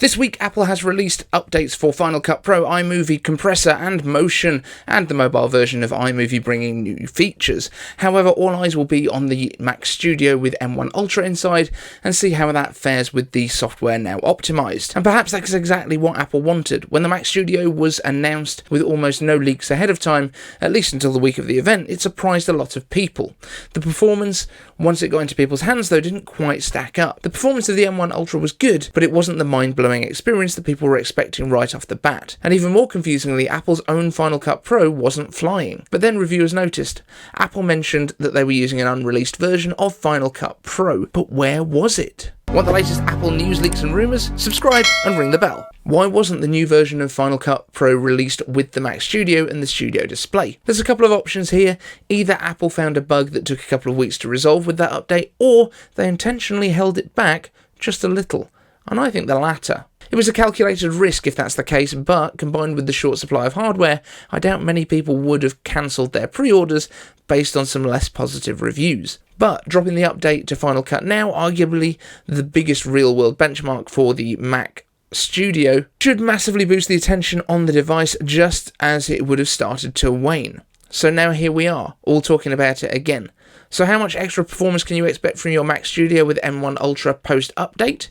This week, Apple has released updates for Final Cut Pro, iMovie, Compressor and Motion, and the mobile version of iMovie bringing new features. However, all eyes will be on the Mac Studio with M1 Ultra inside and see how that fares with the software now optimised. And perhaps that's exactly what Apple wanted. When the Mac Studio was announced with almost no leaks ahead of time, at least until the week of the event, it surprised a lot of people. The performance, once it got into people's hands though, didn't quite stack up. The performance of the M1 Ultra was good, but it wasn't the mind-blowing experience that people were expecting right off the bat. And even more confusingly, Apple's own Final Cut Pro wasn't flying. But then reviewers noticed. Apple mentioned that they were using an unreleased version of Final Cut Pro, but where was it? Want the latest Apple news, leaks and rumours? Subscribe and ring the bell. Why wasn't the new version of Final Cut Pro released with the Mac Studio and the Studio Display? There's a couple of options here. Either Apple found a bug that took a couple of weeks to resolve with that update, or they intentionally held it back just a little. And I think the latter. It was a calculated risk if that's the case, but combined with the short supply of hardware, I doubt many people would have cancelled their pre-orders based on some less positive reviews. But dropping the update to Final Cut now, arguably the biggest real-world benchmark for the Mac Studio, should massively boost the attention on the device just as it would have started to wane. So now here we are, all talking about it again. So how much extra performance can you expect from your Mac Studio with M1 Ultra post-update?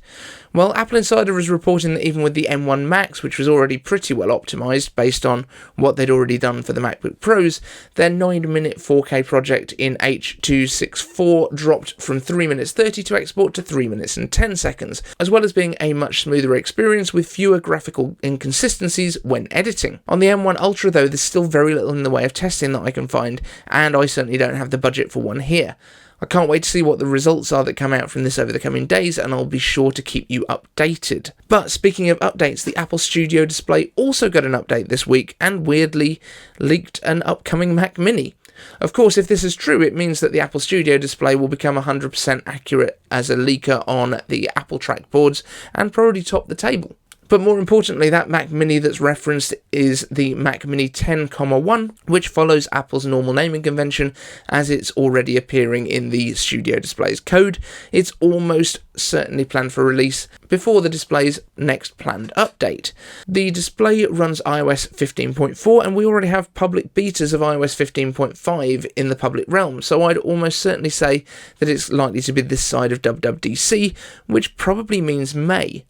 Well, Apple Insider is reporting that even with the M1 Max, which was already pretty well optimised based on what they'd already done for the MacBook Pros, their 9-minute 4K project in H.264 dropped from 3 minutes 30 to export to 3 minutes and 10 seconds, as well as being a much smoother experience with fewer graphical inconsistencies when editing. On the M1 Ultra though, there's still very little in the way of testing that I can find, and I certainly don't have the budget for one here. I can't wait to see what the results are that come out from this over the coming days, and I'll be sure to keep you updated. But speaking of updates, the Apple Studio Display also got an update this week and weirdly leaked an upcoming Mac Mini. Of course, if this is true, it means that the Apple Studio Display will become 100% accurate as a leaker on the Apple trackboards and probably top the table. But more importantly, that Mac Mini that's referenced is the Mac Mini 10,1, which follows Apple's normal naming convention as it's already appearing in the Studio Display's code. It's almost certainly planned for release before the display's next planned update. The display runs iOS 15.4, and we already have public betas of iOS 15.5 in the public realm, so I'd almost certainly say that it's likely to be this side of WWDC, which probably means May.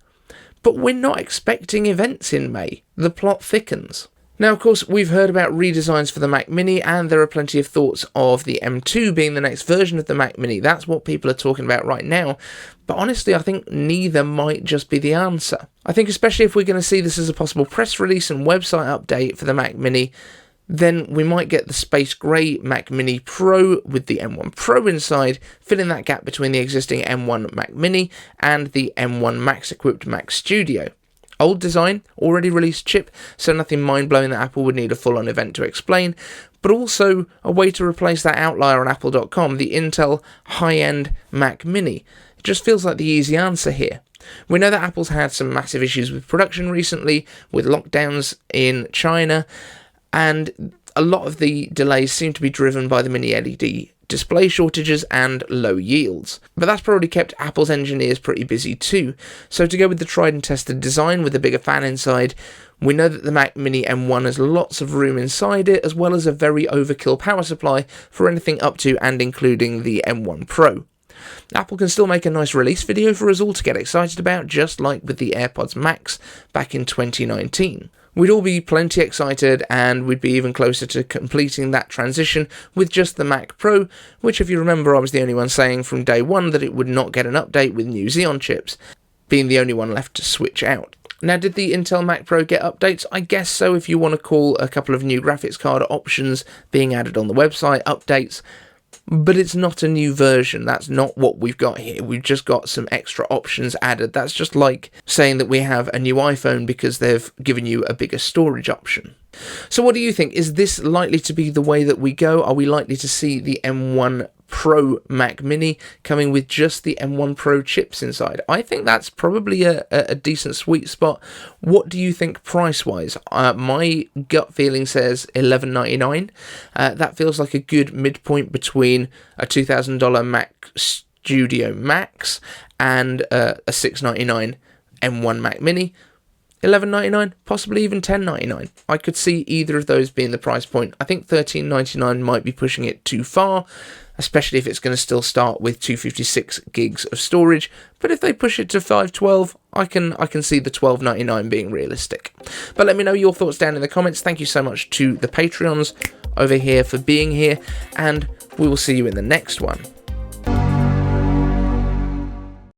But we're not expecting events in May. The plot thickens. Now, of course, we've heard about redesigns for the Mac Mini, and there are plenty of thoughts of the M2 being the next version of the Mac Mini. That's what people are talking about right now. But honestly, I think neither might just be the answer. I think especially if we're going to see this as a possible press release and website update for the Mac Mini, then we might get the Space Grey Mac Mini Pro with the M1 Pro inside, filling that gap between the existing M1 Mac Mini and the M1 Max equipped Mac Studio. Old design, already released chip, so nothing mind-blowing that Apple would need a full-on event to explain, but also a way to replace that outlier on Apple.com, the Intel high-end Mac Mini. It just feels like the easy answer here. We know that Apple's had some massive issues with production recently, with lockdowns in China, and a lot of the delays seem to be driven by the mini LED display shortages and low yields. But that's probably kept Apple's engineers pretty busy too. So to go with the tried and tested design with a bigger fan inside, we know that the Mac Mini M1 has lots of room inside it, as well as a very overkill power supply for anything up to and including the M1 Pro. Apple can still make a nice release video for us all to get excited about, just like with the AirPods Max back in 2019. We'd all be plenty excited, and we'd be even closer to completing that transition with just the Mac Pro, which, if you remember, I was the only one saying from day one that it would not get an update with new Xeon chips, being the only one left to switch out. Now, did the Intel Mac Pro get updates? I guess so, if you want to call a couple of new graphics card options being added on the website updates. But it's not a new version. That's not what we've got here. We've just got some extra options added. That's just like saying that we have a new iPhone because they've given you a bigger storage option. So what do you think? Is this likely to be the way that we go? Are we likely to see the M1 Pro Mac Mini coming with just the M1 Pro chips inside? I think that's probably a decent sweet spot. What do you think price-wise? My gut feeling says $11.99. That feels like a good midpoint between a $2,000 Mac Studio Max and a $6.99 M1 Mac Mini, $11.99, possibly even $10.99. I could see either of those being the price point. I think $13.99 might be pushing it too far, especially if it's going to still start with 256 gigs of storage. But if they push it to 512, I can see the $12.99 being realistic. But let me know your thoughts down in the comments. Thank you so much to the Patreons over here for being here, and we will see you in the next one.